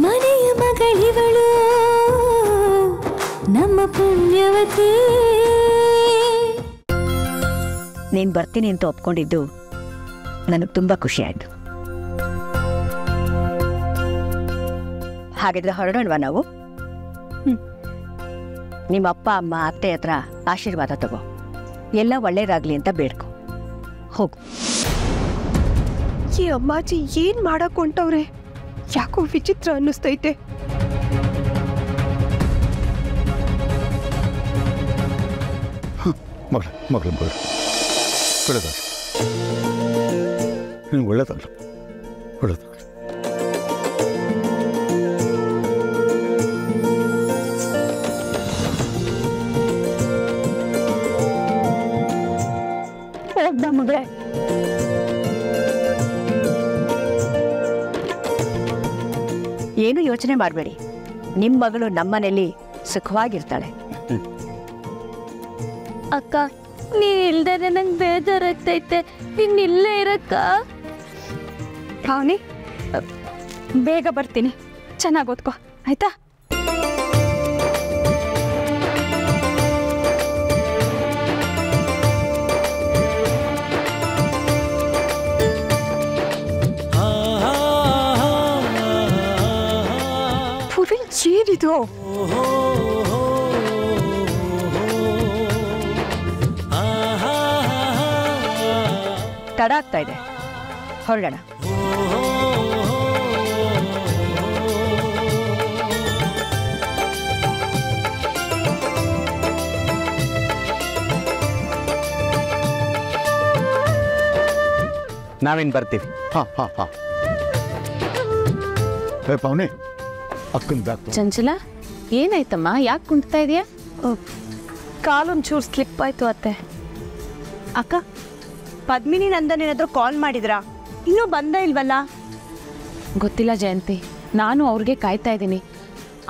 ಮನೆಯ ಮಗಳಿವಳು ನಮ್ಮ ಪುಣ್ಯವತಿ. ನೀನು ಬರ್ತೀನಿ ಅಂತ ಒಪ್ಕೊಂಡಿದ್ದು ನನಗೆ ತುಂಬ ಖುಷಿ ಆಯಿತು. ಹಾಗಿದ್ರೆ ಹೊರಡೋಣವಾ ನಾವು? ನಿಮ್ಮ ಅಪ್ಪ ಅಮ್ಮ ಅತ್ತೆ ಹತ್ರ ಆಶೀರ್ವಾದ ತಗೋ, ಎಲ್ಲ ಒಳ್ಳೇದಾಗ್ಲಿ ಅಂತ ಬೇಡ್ಕೊ. ಹೋಗು. ಈ ಅಮ್ಮಾಜಿ ಏನ್ ಮಾಡಕ್ ಹೊಂಟವ್ರೆ? ಯಾಕೋ ವಿಚಿತ್ರ ಅನ್ನಿಸ್ತೈತೆ. ಮಗಳು ಒಳ್ಳೇದಾಗಲಿ, ಒಳ್ಳೇದಾಗಲಿ. ಮಗಳೇ, ಏನು ಯೋಚನೆ ಮಾಡಬೇಡಿ, ನಿಮ್ಮ ಮಗಳು ನಮ್ಮನೇಲಿ ಸುಖವಾಗಿರ್ತಾಳೆ. ಅಕ್ಕ, ನೀನ್ ಇಲ್ದೇ ನಂಗೆ ಬೇಜಾರಾಗ್ತೈತೆ. ಇನ್ನಿಲ್ಲೇ ಇರಕ್ಕ. ಪಾವನಿ, ಬೇಗ ಬರ್ತೀನಿ, ಚೆನ್ನಾಗಿ ಓದ್ಕೋ ಆಯ್ತಾ? ಏನಿದು? ತಡ ಆಗ್ತಾ ಇದೆ, ಹೊರಡೋಣ. ನಾವಿನ್ ಬರ್ತೀವಿ. ಪಾವನಿ, ಅಕ್ಕನ ಬ್ಯಾಗ್. ಚಂಚಲ, ಏನಾಯ್ತಮ್ಮ? ಯಾಕೆ ಕುಂಟ್ತಾ ಇದೆಯಾ? ಕಾಲೊಂಚೂರು ಸ್ಲಿಪ್ ಆಯ್ತು ಅತ್ತೆ. ಅಕ್ಕ, ಪದ್ಮಿನಿ ನಂದನ್ ಏನಾದರೂ ಕಾಲ್ ಮಾಡಿದ್ರಾ? ಇನ್ನೂ ಬಂದ ಇಲ್ವಲ್ಲ? ಗೊತ್ತಿಲ್ಲ ಜಯಂತಿ, ನಾನು ಅವ್ರಿಗೆ ಕಾಯ್ತಾ ಇದ್ದೀನಿ.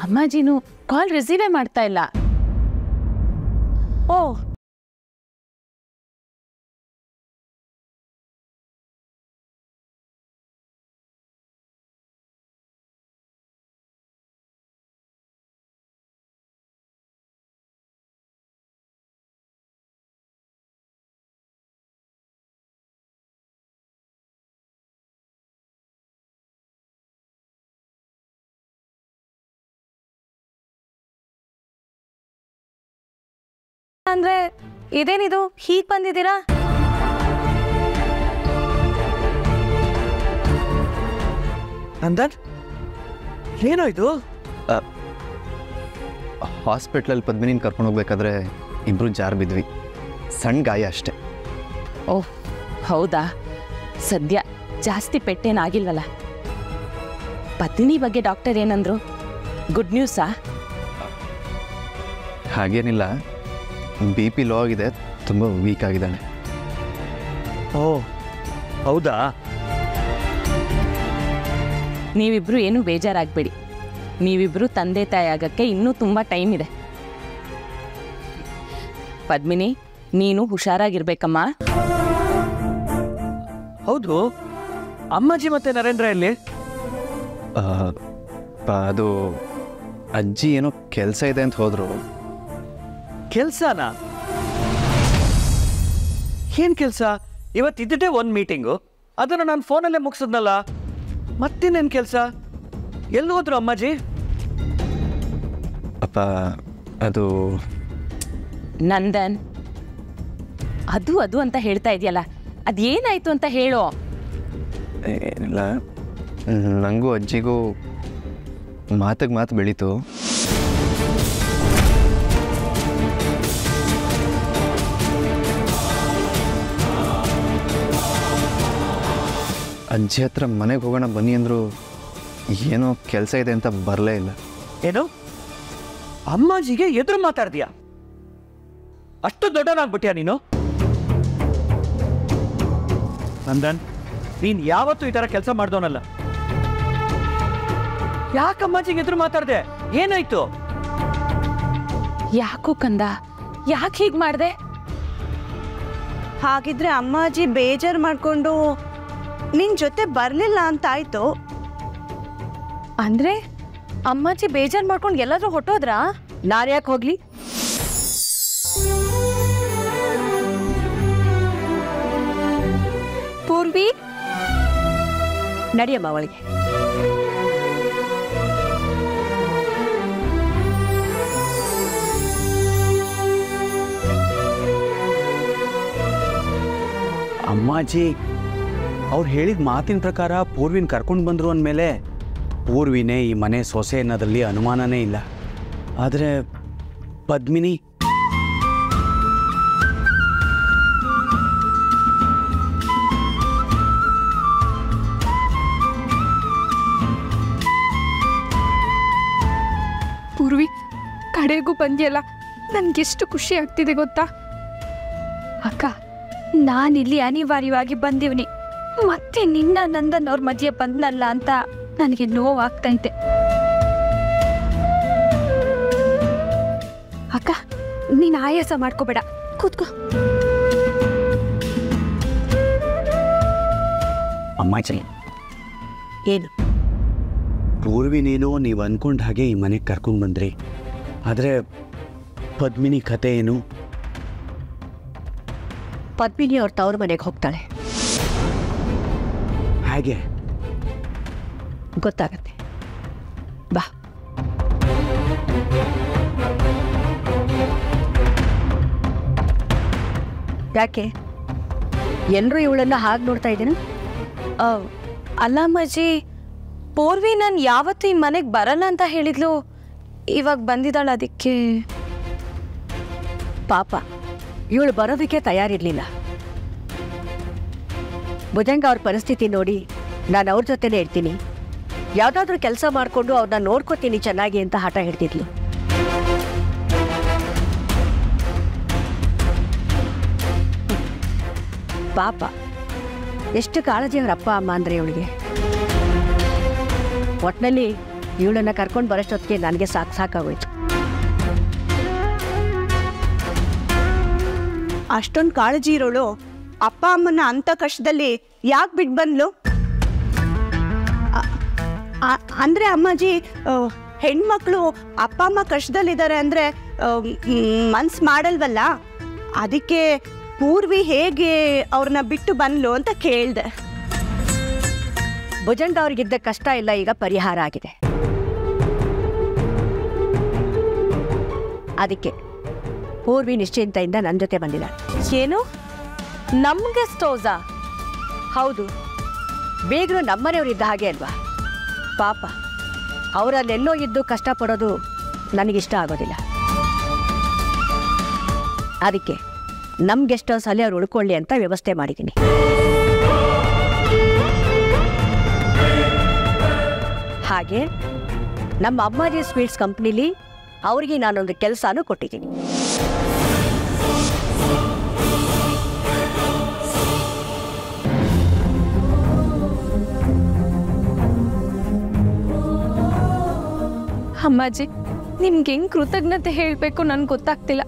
ಅಮ್ಮಾಜಿನೂ ಕಾಲ್ ರಿಸೀವೇ ಮಾಡ್ತಾ ಇಲ್ಲ. ಓ, ಅಂದ್ರೆ ಇದೇನಿದು ಹೀಗ್ ಬಂದಿದ್ದೀರಾ? ನಂದನ್, ಏನೋ ಇದು? ಹಾಸ್ಪಿಟ್ಲಲ್ಲಿ ಪದ್ಮಿನಿನ ಕರ್ಕೊಂಡು ಹೋಗ್ಬೇಕಾದ್ರೆ ಇಬ್ಬರು ಜಾರು ಬಿದ್ವಿ. ಸಣ್ಣ ಗಾಯ ಅಷ್ಟೆ. ಓಹ್ ಹೌದಾ? ಸದ್ಯ ಜಾಸ್ತಿ ಪೆಟ್ಟೇನಾಗಿಲ್ವಲ್ಲ? ಪದ್ಮಿನಿ ಬಗ್ಗೆ ಡಾಕ್ಟರ್ ಏನಂದ್ರು? ಗುಡ್ ನ್ಯೂಸಾ? ಹಾಗೇನಿಲ್ಲ, BP ಲೋ ಆಗಿದೆ, ತುಂಬ ವೀಕ್ ಆಗಿದ್ದಾನೆ. ಓ ಹೌದಾ? ನೀವಿಬ್ರು ಏನೂ ಬೇಜಾರಾಗಬೇಡಿ. ನೀವಿಬ್ರು ತಂದೆ ತಾಯಿ ಆಗಕ್ಕೆ ಇನ್ನೂ ತುಂಬ ಟೈಮ್ ಇದೆ. ಪದ್ಮಿನಿ, ನೀನು ಹುಷಾರಾಗಿರ್ಬೇಕಮ್ಮ. ಹೌದು, ಅಮ್ಮಾಜಿ ಮತ್ತೆ ನರೇಂದ್ರ ಎಲ್ಲಿ? ಅದು ಅಜ್ಜಿ ಏನೋ ಕೆಲಸ ಇದೆ ಅಂತ ಹೋದ್ರು. ಕೆಲ್ಸನಾ? ಏನ್ ಕೆಲ್ಸ? ಇವತ್ತಿದ್ದೇ ಒಂದು ಮೀಟಿಂಗು, ಅದನ್ನು ನಾನು ಫೋನಲ್ಲೇ ಮುಗಿಸಿದ್ನಲ್ಲ. ಮತ್ತಿನ್ನೇನು ಕೆಲಸ? ಎಲ್ಲಿ ಹೋದ್ರು ಅಮ್ಮಾಜಿ? ಅಪ್ಪ, ಅದು ನಂದನ್, ಅದು ಅಂತ ಹೇಳ್ತಾ ಇದೆಯಲ್ಲ, ಅದೇನಾಯ್ತು ಅಂತ ಹೇಳೋ. ಏನಿಲ್ಲ, ನನಗೂ ಅಜ್ಜಿಗೂ ಮಾತಿಗೆ ಮಾತು ಬೆಳೀತು. ಅಜ್ಜಿ ಹತ್ರ ಮನೆಗೆ ಹೋಗೋಣ ಬನ್ನಿ ಅಂದರು. ಏನೋ ಕೆಲಸ ಇದೆ ಅಂತ ಬರಲೇ ಇಲ್ಲ. ಏನು? ಅಮ್ಮಾಜಿಗೆ ಎದುರು ಮಾತಾಡ್ತೀಯಾ? ಅಷ್ಟು ದೊಡ್ಡನಾಗ್ಬಿಟ್ಯಾ ನೀನು? ನಂದನ್, ನೀನ್ ಯಾವತ್ತೂ ಈ ತರ ಕೆಲಸ ಮಾಡ್ದವನಲ್ಲ. ಯಾಕೆ ಅಮ್ಮಾಜಿಗೆ ಎದುರು ಮಾತಾಡ್ದೆ? ಏನಾಯ್ತು? ಯಾಕೋ ಕಂದ, ಯಾಕೆ ಹೀಗೆ ಮಾಡಿದೆ? ಹಾಗಿದ್ರೆ ಅಮ್ಮಾಜಿ ಬೇಜಾರು ಮಾಡ್ಕೊಂಡು ನಿನ್ ಜೊತೆ ಬರ್ಲಿಲ್ಲ ಅಂತ ಆಯ್ತು. ಅಂದ್ರೆ ಅಮ್ಮಾಜಿ ಬೇಜಾರು ಮಾಡ್ಕೊಂಡು ಎಲ್ಲಾದ್ರೂ ಹೊಟ್ಟೋದ್ರಾ? ನಾನು ಯಾಕೆ ಹೋಗ್ಲಿ? ಪೂರ್ವಿ, ನಡಿಯಮ್ಮ ಅವಳಿಗೆ. ಅಮ್ಮಾಜಿ ಅವ್ರು ಹೇಳಿದ ಮಾತಿನ ಪ್ರಕಾರ ಪೂರ್ವಿನ ಕರ್ಕೊಂಡು ಬಂದರು ಅಂದಮೇಲೆ ಪೂರ್ವಿನೇ ಈ ಮನೆ ಸೊಸೆ ಅನ್ನೋದ್ರಲ್ಲಿ ಅನುಮಾನನೇ ಇಲ್ಲ. ಆದರೆ ಪದ್ಮಿನಿ ಪೂರ್ವಿ, ಕಡೆಗೂ ಬಂದಿಯಲ್ಲ, ನನಗೆಷ್ಟು ಖುಷಿ ಆಗ್ತಿದೆ ಗೊತ್ತಾ? ಅಕ್ಕ, ನಾನಿಲ್ಲಿ ಅನಿವಾರ್ಯವಾಗಿ ಬಂದಿವ್ನಿ. ಮತ್ತೆ ನಿನ್ನ ನಂದನ್ ಅವ್ರ ಮಧ್ಯೆ ಬಂದ್ನಲ್ಲ ಅಂತ ನನಗೆ ನೋವಾಗ್ತೈತೆ. ಅಕ್ಕ, ನೀನು ಆಯಾಸ ಮಾಡ್ಕೋಬೇಡ, ಕೂತ್ಕೋ. ಅಮ್ಮಾಜಿ, ಏನು? ಪೂರ್ವಿನೇನೋ ನೀವು ಅಂದ್ಕೊಂಡ ಹಾಗೆ ಈ ಮನೆಗೆ ಕರ್ಕೊಂಡು ಬಂದ್ರಿ. ಆದರೆ ಪದ್ಮಿನಿ ಕತೆ ಏನು? ಪದ್ಮಿನಿ ಅವ್ರ ತವ್ರ ಮನೆಗೆ ಹೋಗ್ತಾಳೆ. ಹಾಗೆ ಗೊತ್ತಾಗತ್ತೆ, ಬಾ. ಯಾಕೆ ಎಲ್ಲರೂ ಇವಳನ್ನ ಹಾಗೆ ನೋಡ್ತಾ ಇದ್ದೀನ? ಅಲ್ಲ ಅಮ್ಮಾಜಿ, ಪೂರ್ವಿ ನಾನು ಯಾವತ್ತೂ ಈ ಮನೆಗೆ ಬರಲ್ಲ ಅಂತ ಹೇಳಿದ್ಲು, ಇವಾಗ ಬಂದಿದ್ದಾಳೆ. ಅದಕ್ಕೆ ಪಾಪ, ಇವಳು ಬರೋದಕ್ಕೆ ತಯಾರಿರ್ಲಿಲ್ಲ. ಭುಜಂಗ ಅವ್ರ ಪರಿಸ್ಥಿತಿ ನೋಡಿ ನಾನು ಅವ್ರ ಜೊತೆನೇ ಇರ್ತೀನಿ, ಯಾವುದಾದ್ರೂ ಕೆಲಸ ಮಾಡಿಕೊಂಡು ಅವ್ರನ್ನ ನೋಡ್ಕೋತೀನಿ ಚೆನ್ನಾಗಿ ಅಂತ ಹಠ ಹಿಡ್ತಿದ್ಲು. ಪಾಪ, ಎಷ್ಟು ಕಾಳಜಿ ಅವ್ರ ಅಪ್ಪ ಅಮ್ಮ ಅಂದರೆ ಇವಳಿಗೆ. ಒಟ್ಟಿನಲ್ಲಿ ಇವಳನ್ನ ಕರ್ಕೊಂಡು ಬರೋಷ್ಟೊತ್ತಿಗೆ ನನಗೆ ಸಾಕಾಗೋಯ್ತು. ಅಷ್ಟೊಂದು ಕಾಳಜಿ ಇರೋಳು ಅಪ್ಪ ಅಮ್ಮನ ಅಂಥ ಕಷ್ಟದಲ್ಲಿ ಯಾಕೆ ಬಿಟ್ಟು ಬಂದ್ಲು? ಅಂದರೆ ಅಮ್ಮಾಜಿ, ಹೆಣ್ಮಕ್ಳು ಅಪ್ಪ ಅಮ್ಮ ಕಷ್ಟದಲ್ಲಿದ್ದಾರೆ ಅಂದರೆ ಮನ್ಸು ಮಾಡಲ್ವಲ್ಲ, ಅದಕ್ಕೆ ಪೂರ್ವಿ ಹೇಗೆ ಅವ್ರನ್ನ ಬಿಟ್ಟು ಬಂದ್ಲು ಅಂತ ಕೇಳಿದೆ. ಭುಜಂಗ ಅವ್ರಿಗಿದ್ದ ಕಷ್ಟ ಎಲ್ಲ ಈಗ ಪರಿಹಾರ ಆಗಿದೆ. ಅದಕ್ಕೆ ಪೂರ್ವಿ ನಿಶ್ಚಿಂತೆಯಿಂದ ನನ್ನ ಜೊತೆ ಬಂದಿಲ್ಲ. ಏನು, ನಮ್ಗೆ ಸ್ಟೋಝಾ? ಹೌದು, ಬೇಗರು ನಮ್ಮನೆಯವರಿದ್ದ ಹಾಗೆ ಅಲ್ವಾ? ಪಾಪ, ಅವರಲ್ಲೆಲ್ಲೋ ಇದ್ದು ಕಷ್ಟಪಡೋದು ನನಗಿಷ್ಟ ಆಗೋದಿಲ್ಲ. ಅದಕ್ಕೆ ನಮ್ಮ ಗೆಸ್ಟ್ ಹೌಸ್ ಅಲ್ಲಿ ಅವ್ರು ಉಳ್ಕೊಳ್ಳಿ ಅಂತ ವ್ಯವಸ್ಥೆ ಮಾಡಿದ್ದೀನಿ. ಹಾಗೆ ನಮ್ಮ ಅಮ್ಮಾಜಿ ಸ್ವೀಟ್ಸ್ ಕಂಪ್ನಿಲಿ ಅವ್ರಿಗೆ ನಾನೊಂದು ಕೆಲಸನೂ ಕೊಟ್ಟಿದ್ದೀನಿ. ಅಮ್ಮಾಜಿ, ನಿಮ್ಗೆ ಹೆಂಗ್ ಕೃತಜ್ಞತೆ ಹೇಳಬೇಕು ನನ್ಗೆ ಗೊತ್ತಾಗ್ತಿಲ್ಲ.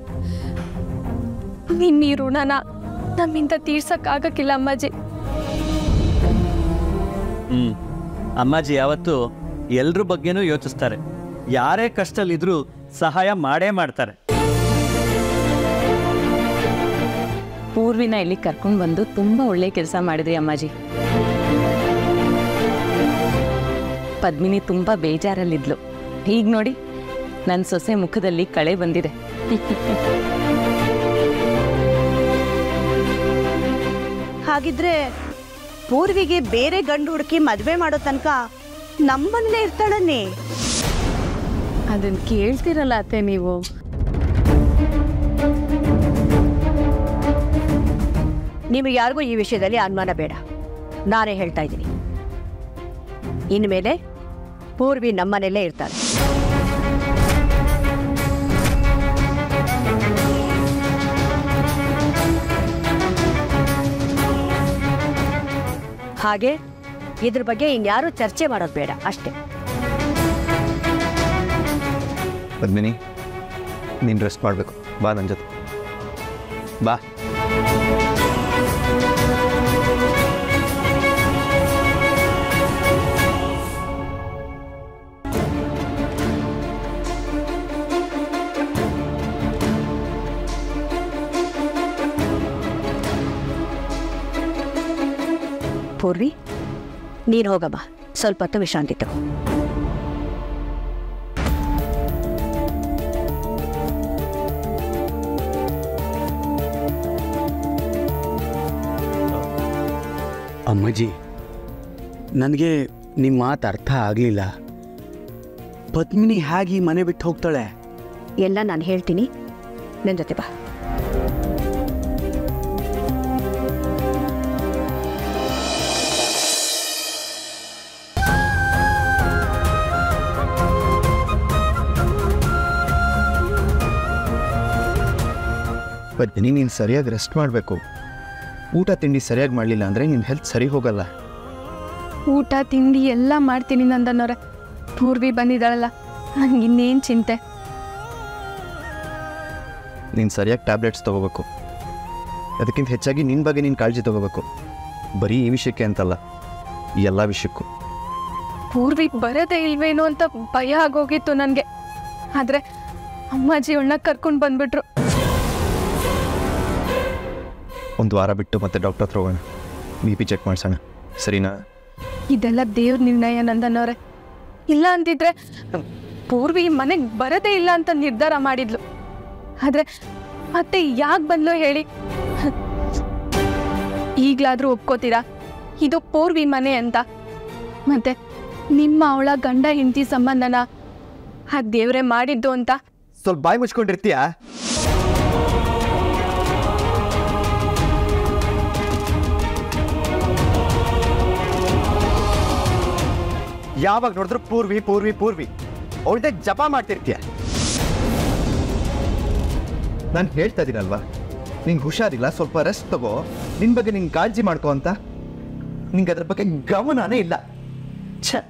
ನಿಮ್ಮ ಈ ಋಣನ ನಮ್ಮಿಂದ ತೀರ್ಸಕ್ಕಾಗಕ್ಕಿಲ್ಲ ಅಮ್ಮಾಜಿ. ಅಮ್ಮಾಜಿ ಯಾವತ್ತು ಎಲ್ರ ಬಗ್ಗೆನೂ ಯೋಚಿಸ್ತಾರೆ. ಯಾರೇ ಕಷ್ಟದಲ್ಲಿದ್ರೂ ಸಹಾಯ ಮಾಡೇ ಮಾಡ್ತಾರೆ. ಪೂರ್ವಿನ ಇಲ್ಲಿ ಕರ್ಕೊಂಡು ಬಂದು ತುಂಬ ಒಳ್ಳೆ ಕೆಲಸ ಮಾಡಿದ್ರಿ ಅಮ್ಮಾಜಿ. ಪದ್ಮಿನಿ ತುಂಬ ಬೇಜಾರಲ್ಲಿದ್ಲು. ಈಗ ನೋಡಿ, ನನ್ನ ಸೊಸೆ ಮುಖದಲ್ಲಿ ಕಳೆ ಬಂದಿದೆ. ಹಾಗಿದ್ರೆ ಪೂರ್ವಿಗೆ ಬೇರೆ ಗಂಡು ಹುಡುಕಿ ಮದುವೆ ಮಾಡೋ ತನಕ ನಮ್ಮಲ್ಲೇ ಇರ್ತಾಳನ್ನೇ. ಅದನ್ನ ಕೇಳ್ತಿರಲ್ಲ ಅತ್ತೆ ನೀವು. ನಿಮಗೆ ಯಾರಿಗೂ ಈ ವಿಷಯದಲ್ಲಿ ಅನುಮಾನ ಬೇಡ, ನಾನೇ ಹೇಳ್ತಾ ಇದ್ದೀನಿ. ಇನ್ಮೇಲೆ ಪೂರ್ವಿ ನಮ್ಮನೆಯಲ್ಲೇ ಇರ್ತಾಳೆ. ಹಾಗೆ ಇದ್ರ ಬಗ್ಗೆ ಇನ್ಯಾರೂ ಚರ್ಚೆ ಮಾಡೋದು ಬೇಡ ಅಷ್ಟೇ. ಪದ್ಮಿನಿ, ನೀನು ರೆಸ್ಟ್ ಮಾಡಬೇಕು. ಬಾ ನನ್ನ ಜೊತೆ ಬಾ. ಪೂರ್ವಿ ನೀನು ಹೋಗಮ್ಮ, ಸ್ವಲ್ಪ ಹೊತ್ತು ವಿಶ್ರಾಂತಿ ತಗೋ. ಅಮ್ಮಾಜಿ, ನನಗೆ ನಿಮ್ಮ ಮಾತು ಅರ್ಥ ಆಗಲಿಲ್ಲ. ಪದ್ಮಿನಿ ಹೇಗೆ ಮನೆ ಬಿಟ್ಟು ಹೋಗ್ತಾಳೆ? ಎಲ್ಲ ನಾನು ಹೇಳ್ತೀನಿ, ನನ್ನ ಜೊತೆ ಬಾ. ಪದ್ಮಿನಿ, ನೀನು ಸರಿಯಾಗಿ ರೆಸ್ಟ್ ಮಾಡಬೇಕು. ಊಟ ತಿಂಡಿ ಸರಿಯಾಗಿ ಮಾಡಲಿಲ್ಲ ಅಂದರೆ ನಿನ್ನ ಹೆಲ್ತ್ ಸರಿ ಹೋಗಲ್ಲ. ಊಟ ತಿಂಡಿ ಎಲ್ಲ ಮಾಡ್ತೀನಿ ನಂದನ್ನೋರೆ. ಪೂರ್ವಿ ಬಂದಿದ್ದಾಳಲ್ಲ, ನಂಗೆ ಇನ್ನೇನು ಚಿಂತೆ. ನೀನು ಸರಿಯಾಗಿ ಟ್ಯಾಬ್ಲೆಟ್ಸ್ ತೊಗೋಬೇಕು. ಅದಕ್ಕಿಂತ ಹೆಚ್ಚಾಗಿ ನಿನ್ನ ಬಗ್ಗೆ ನೀನು ಕಾಳಜಿ ತೊಗೋಬೇಕು. ಬರೀ ಈ ವಿಷಯಕ್ಕೆ ಅಂತಲ್ಲ, ಎಲ್ಲ ವಿಷಯಕ್ಕೂ. ಪೂರ್ವಿ ಬರೋದೇ ಇಲ್ವೇನೋ ಅಂತ ಭಯ ಆಗೋಗಿತ್ತು ನನಗೆ. ಆದರೆ ಅಮ್ಮಾಜಿ ಅವಳನ್ನ ಕರ್ಕೊಂಡು ಬಂದ್ಬಿಟ್ರು. ಒಂದು ವಾರ ಬಿಟ್ಟು ಮತ್ತೆ ಡಾಕ್ಟರ್ ಹತ್ರ ಹೋಗೋಣ, BP ಚೆಕ್ ಮಾಡಿಸೋಣ, ಸರಿನಾ? ಇದೆಲ್ಲ ದೇವ್ರ ನಿರ್ಣಯ ನಂದನ್ನೋರೆ. ಇಲ್ಲ ಅಂತಿದ್ರೆ ಪೂರ್ವಿ ಮನೆಗೆ ಬರೋದೇ ಇಲ್ಲ ಅಂತ ನಿರ್ಧಾರ ಮಾಡಿದ್ಲು. ಆದರೆ ಮತ್ತೆ ಯಾಕೆ ಬಂದ್ಲು ಹೇಳಿ? ಈಗಲಾದರೂ ಒಪ್ಕೋತೀರಾ ಇದು ಪೂರ್ವಿ ಮನೆ ಅಂತ? ಮತ್ತೆ ನಿಮ್ಮ ಅವಳ ಗಂಡ ಹೆಂಡತಿ ಸಂಬಂಧನ ಆ ದೇವ್ರೆ ಮಾಡಿದ್ದು ಅಂತ? ಸ್ವಲ್ಪ ಬಾಯಿ ಮುಚ್ಕೊಂಡಿರ್ತೀಯಾ? ಯಾವಾಗ ನೋಡಿದ್ರು ಪೂರ್ವಿ ಪೂರ್ವಿ ಪೂರ್ವಿ ಅವಳ್ದೆ ಜಪ ಮಾಡ್ತಿರ್ತೀಯ. ನಾನು ಹೇಳ್ತಾ ಇದ್ದೀನಲ್ವಾ, ನಿಂಗೆ ಹುಷಾರಿಲ್ಲ, ಸ್ವಲ್ಪ ರೆಸ್ಟ್ ತಗೋ, ನಿನ್ನ ಬಗ್ಗೆ ನಿಂಗೆ ಕಾಳಜಿ ಮಾಡ್ಕೋ ಅಂತ. ನಿಂಗೆ ಅದ್ರ ಬಗ್ಗೆ ಗಮನನೇ ಇಲ್ಲ. ಛ,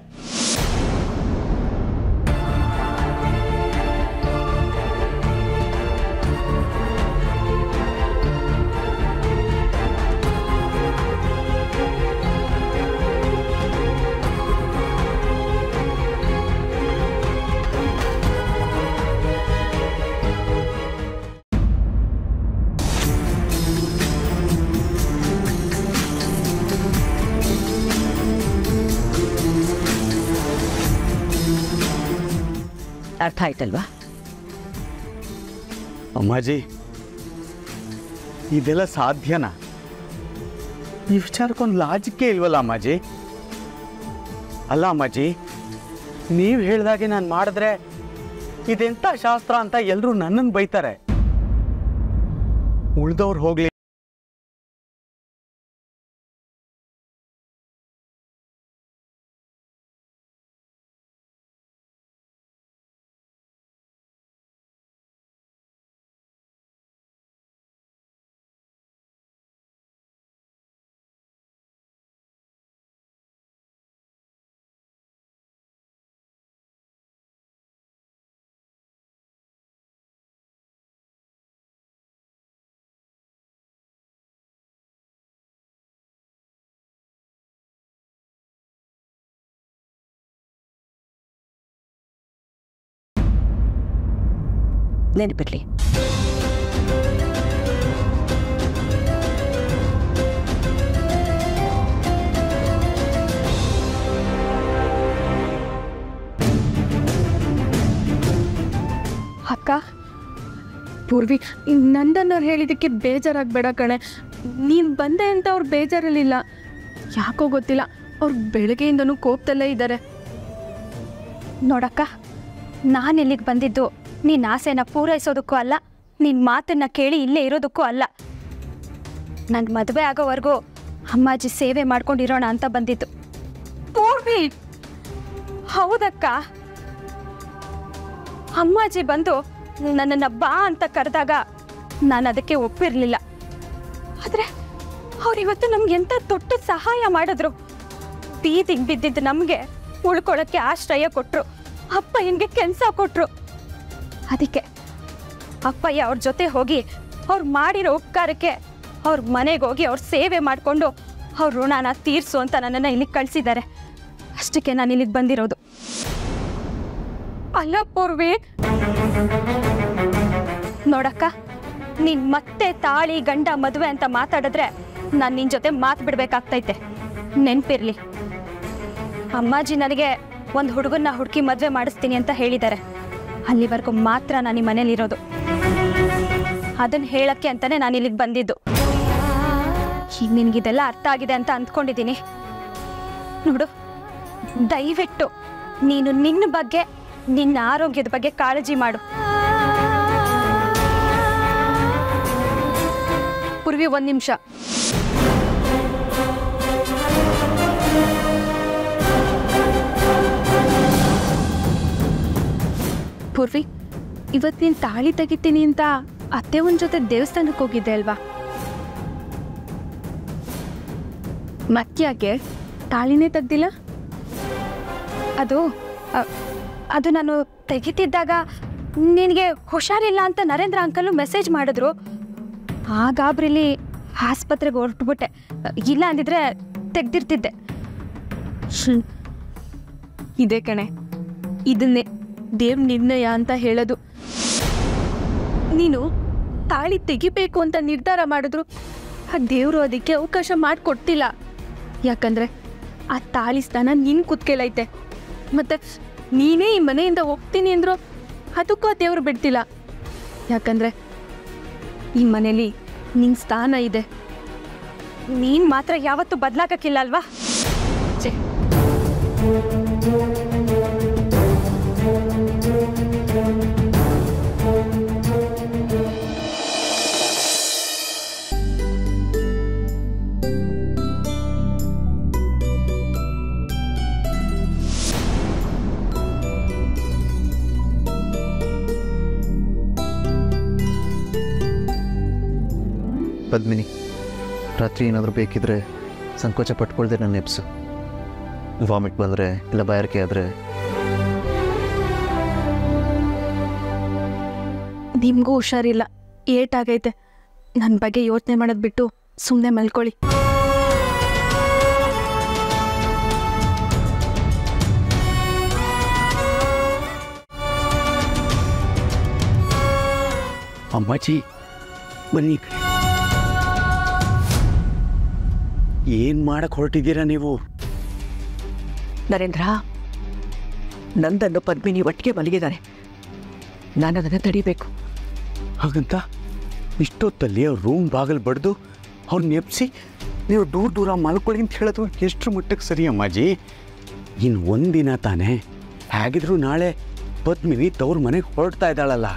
ಅರ್ಥ ಆಯ್ತಲ್ವಾ? ಅಮ್ಮಾಜಿ, ಇದೆಲ್ಲ ಸಾಧ್ಯನಾ? ಈ ವಿಚಾರಕ್ಕೊಂದು ಲಾಜಿಕ್ಕೇ ಇಲ್ವಲ್ಲ ಅಮ್ಮಾಜಿ? ಅಲ್ಲ ಅಮ್ಮಾಜಿ, ನೀವು ಹೇಳ್ದಾಗೆ ನಾನು ಮಾಡಿದ್ರೆ ಇದೆಂಥ ಶಾಸ್ತ್ರ ಅಂತ ಎಲ್ಲರೂ ನನ್ನನ್ನು ಬೈತಾರೆ. ಉಳ್ದವ್ರು ಹೋಗ್ಲಿ. ನೆನಪಿರ್ಲಿ. ಅಕ್ಕ, ಪೂರ್ವಿ ನಂದನ್ನವ್ರು ಹೇಳಿದ್ದಕ್ಕೆ ಬೇಜಾರಾಗಬೇಡ ಕಣೆ. ನೀನು ಬಂದೆ ಅಂತ ಅವ್ರು ಬೇಜಾರಲ್ಲಿಲ್ಲ. ಯಾಕೋ ಗೊತ್ತಿಲ್ಲ, ಅವ್ರು ಬೆಳಗ್ಗೆಯಿಂದನೂ ಕೋಪದಲ್ಲೇ ಇದ್ದಾರೆ. ನೋಡಕ್ಕ, ನಾನು ಇಲ್ಲಿಗೆ ಬಂದಿದ್ದು ನಿನ್ನ ಆಸೆನ ಪೂರೈಸೋದಕ್ಕೂ ಅಲ್ಲ, ನಿನ್ನ ಮಾತನ್ನು ಕೇಳಿ ಇಲ್ಲೇ ಇರೋದಕ್ಕೂ ಅಲ್ಲ. ನನ್ನ ಮದುವೆ ಆಗೋವರೆಗೂ ಅಮ್ಮಾಜಿ ಸೇವೆ ಮಾಡ್ಕೊಂಡಿರೋಣ ಅಂತ ಬಂದಿದ್ದು. ಪೂರ್ವಿ, ಹೌದಕ್ಕ, ಅಮ್ಮಾಜಿ ಬಂದು ನನ್ನನ್ನು ಬಾ ಅಂತ ಕರೆದಾಗ ನಾನು ಅದಕ್ಕೆ ಒಪ್ಪಿರಲಿಲ್ಲ. ಆದರೆ ಅವರಿವತ್ತು ನಮ್ಗೆ ಎಂಥ ದೊಡ್ಡ ಸಹಾಯ ಮಾಡಿದ್ರು. ಬೀದಿಗೆ ಬಿದ್ದಿದ್ದು ನಮಗೆ ಉಳ್ಕೊಳ್ಳೋಕ್ಕೆ ಆಶ್ರಯ ಕೊಟ್ಟರು. ಅಪ್ಪಯ್ಯನಿಗೆ ಕೆಲಸ ಕೊಟ್ಟರು. ಅದಕ್ಕೆ ಅಪ್ಪಯ್ಯ ಅವ್ರ ಜೊತೆ ಹೋಗಿ ಅವ್ರು ಮಾಡಿರೋ ಉಪಕಾರಕ್ಕೆ ಅವ್ರ ಮನೆಗೆ ಹೋಗಿ ಅವ್ರ ಸೇವೆ ಮಾಡಿಕೊಂಡು ಅವ್ರ ಋಣನ ತೀರಿಸು ಅಂತ ನನ್ನನ್ನು ಇಲ್ಲಿಗೆ ಕಳಿಸಿದ್ದಾರೆ. ಅಷ್ಟಕ್ಕೆ ನಾನು ಇಲ್ಲಿಗೆ ಬಂದಿರೋದು. ಅಲ್ಲ ಪೂರ್ವಿ, ನೋಡಕ್ಕ, ನೀನು ಮತ್ತೆ ತಾಳಿ ಗಂಡ ಮದುವೆ ಅಂತ ಮಾತಾಡಿದ್ರೆ ನಾನು ನಿನ್ನ ಜೊತೆ ಮಾತು ಬಿಡಬೇಕಾಗ್ತೈತೆ. ನೆನಪಿರ್ಲಿ, ಅಮ್ಮಾಜಿ ನನಗೆ ಒಂದು ಹುಡುಗನ್ನ ಹುಡುಕಿ ಮದುವೆ ಮಾಡಿಸ್ತೀನಿ ಅಂತ ಹೇಳಿದ್ದಾರೆ. ಅಲ್ಲಿವರೆಗೂ ಮಾತ್ರ ನಾನು ಈ ಮನೇಲಿರೋದು. ಅದನ್ನು ಹೇಳಕ್ಕೆ ಅಂತಾನೆ ನಾನು ಇಲ್ಲಿಗೆ ಬಂದಿದ್ದು. ಈಗ ನಿನಗಿದೆಲ್ಲ ಅರ್ಥ ಆಗಿದೆ ಅಂತ ಅಂದ್ಕೊಂಡಿದ್ದೀನಿ. ನೋಡು, ದಯವಿಟ್ಟು ನೀನು ನಿನ್ನ ಬಗ್ಗೆ, ನಿನ್ನ ಆರೋಗ್ಯದ ಬಗ್ಗೆ ಕಾಳಜಿ ಮಾಡು. ಪೂರ್ವಿ, 1 ನಿಮಿಷ. ಪೂರ್ವಿ, ಇವತ್ತು ನೀನು ತಾಳಿ ತೆಗಿತೀನಿ ಅಂತ ಅತ್ತೆ ಒಂದ್ ಜೊತೆ ದೇವಸ್ಥಾನಕ್ಕೆ ಹೋಗಿದ್ದೆ ಅಲ್ವಾ? ಮತ್ತ್ಯಾಕೆ ತಾಳಿನೇ ತೆಗ್ದಿಲ್ಲ? ಅದು ನಾನು ತೆಗಿತಿದ್ದಾಗ ನಿನಗೆ ಹುಷಾರಿಲ್ಲ ಅಂತ ನರೇಂದ್ರ ಅಂಕಲು ಮೆಸೇಜ್ ಮಾಡಿದ್ರು. ಆ ಗಾಬರಿಲಿ ಆಸ್ಪತ್ರೆಗೆ ಹೊರಟುಬಿಟ್ಟೆ. ಇಲ್ಲ ಅಂದಿದ್ರೆ ತೆಗ್ದಿರ್ತಿದ್ದೆ. ಇದೇ ಕಣೆ, ಇದನ್ನೇ ದೇವ್ ನಿರ್ಣಯ ಅಂತ ಹೇಳೋದು. ನೀನು ತಾಳಿ ತೆಗಿಬೇಕು ಅಂತ ನಿರ್ಧಾರ ಮಾಡಿದ್ರು ಆ ದೇವರು ಅದಕ್ಕೆ ಅವಕಾಶ ಮಾಡಿಕೊಡ್ತಿಲ್ಲ. ಯಾಕಂದ್ರೆ ಆ ತಾಳಿ ಸ್ಥಾನ ನಿನ್ನ ಕುತ್ಕೇಲೈತೆ. ಮತ್ತೆ ನೀನೇ ಈ ಮನೆಯಿಂದ ಹೋಗ್ತೀನಿ ಅಂದ್ರು ಅದಕ್ಕೂ ಆ ದೇವರು ಬಿಡ್ತಿಲ್ಲ. ಯಾಕಂದ್ರೆ ಈ ಮನೇಲಿ ನಿನ್ನ ಸ್ಥಾನ ಇದೆ. ನೀನು ಮಾತ್ರ ಯಾವತ್ತೂ ಬದಲಾಗಕ್ಕಿಲ್ಲ ಅಲ್ವಾ? ಪದ್ಮಿನಿ, ರಾತ್ರಿ ಏನಾದರೂ ಬೇಕಿದ್ರೆ ಸಂಕೋಚ ಪಟ್ಕೊಳ್ದೆ ನನ್ನ ಎಪ್ಸು. ವಾಮಿಟ್ ಬಂದರೆ ಇಲ್ಲ ಬಾಯಾರಿಕೆ ಆದರೆ. ನಿಮಗೂ ಹುಷಾರಿಲ್ಲ, ಏಟಾಗೈತೆ. ನನ್ನ ಬಗ್ಗೆ ಯೋಚನೆ ಮಾಡೋದು ಬಿಟ್ಟು ಸುಮ್ಮನೆ ಮಲ್ಕೊಳ್ಳಿ. ಅಮ್ಮಾಜಿ ಬನ್ನಿ. ಏನು ಮಾಡಕ್ಕೆ ಹೊರಟಿದ್ದೀರಾ ನೀವು? ನರೇಂದ್ರ, ನಂದನ್ನು ಪದ್ಮಿನಿ ಒಟ್ಟಿಗೆ ಮಲಗಿದ್ದಾರೆ. ನಾನು ಅದನ್ನು ತಡಿಬೇಕು. ಹಾಗಂತ ಇಷ್ಟೊತ್ತಲ್ಲಿ ಅವ್ರ ರೂಮ್ ಬಾಗಿಲು ಬಡ್ದು ಅವ್ರನ್ನ ಎಪ್ಸಿ ನೀವು ದೂರ ದೂರ ಮಲ್ಕೊಳ್ಳಿ ಅಂತ ಹೇಳೋದು ಎಷ್ಟು ಮಟ್ಟಕ್ಕೆ ಸರಿ ಅಮ್ಮಾಜಿ? ಇನ್ನು ಒಂದಿನ ತಾನೇ, ಹೇಗಿದ್ರು ನಾಳೆ ಪದ್ಮಿನಿ ತವ್ರ ಮನೆಗೆ ಹೊರಡ್ತಾ ಇದ್ದಾಳಲ್ಲ.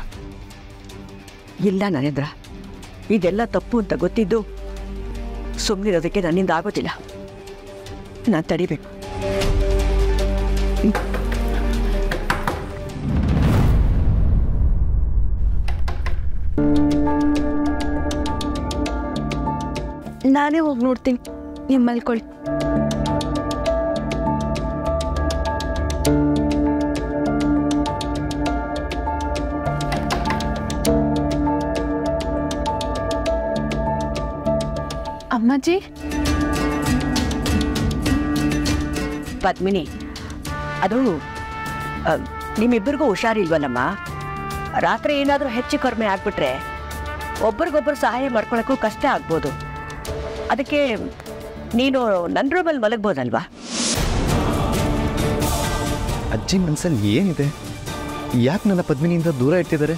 ಇಲ್ಲ ನರೇಂದ್ರ, ಇದೆಲ್ಲ ತಪ್ಪು ಅಂತ ಗೊತ್ತಿದ್ದು ಸುಮ್ಮನಿರೋದಕ್ಕೆ ನನ್ನಿಂದ ಆಗೋದಿಲ್ಲ. ನಾನು ತಡಿಬೇಕು. ನಾನೇ ಹೋಗಿ ನೋಡ್ತೀನಿ, ನೀವು ಮಲ್ಕೊಳ್ಳಿ. ಅಮ್ಮಾಜಿ, ಪದ್ಮಿನಿ, ಅದು ನಿಮ್ಮಿಬ್ಬರಿಗೂ ಹುಷಾರಿಲ್ವಲ್ಲಮ್ಮ. ರಾತ್ರಿ ಏನಾದರೂ ಹೆಚ್ಚು ಕಡಿಮೆ ಆಗ್ಬಿಟ್ರೆ ಒಬ್ರಿಗೊಬ್ಬರು ಸಹಾಯ ಮಾಡ್ಕೊಳಕ್ಕೂ ಕಷ್ಟ ಆಗ್ಬೋದು. ಅದಕ್ಕೆ ನೀನು ನನ್ನ ರೂಮಲ್ಲಿ ಮಲಗ್ಬೋದಲ್ವಾ? ಅಜ್ಜಿ ಮನಸ್ಸಲ್ಲಿ ಏನಿದೆ? ಯಾಕೆ ನನ್ನ ಪದ್ಮಿನಿಯಿಂದ ದೂರ ಇಟ್ಟಿದ್ದಾರೆ?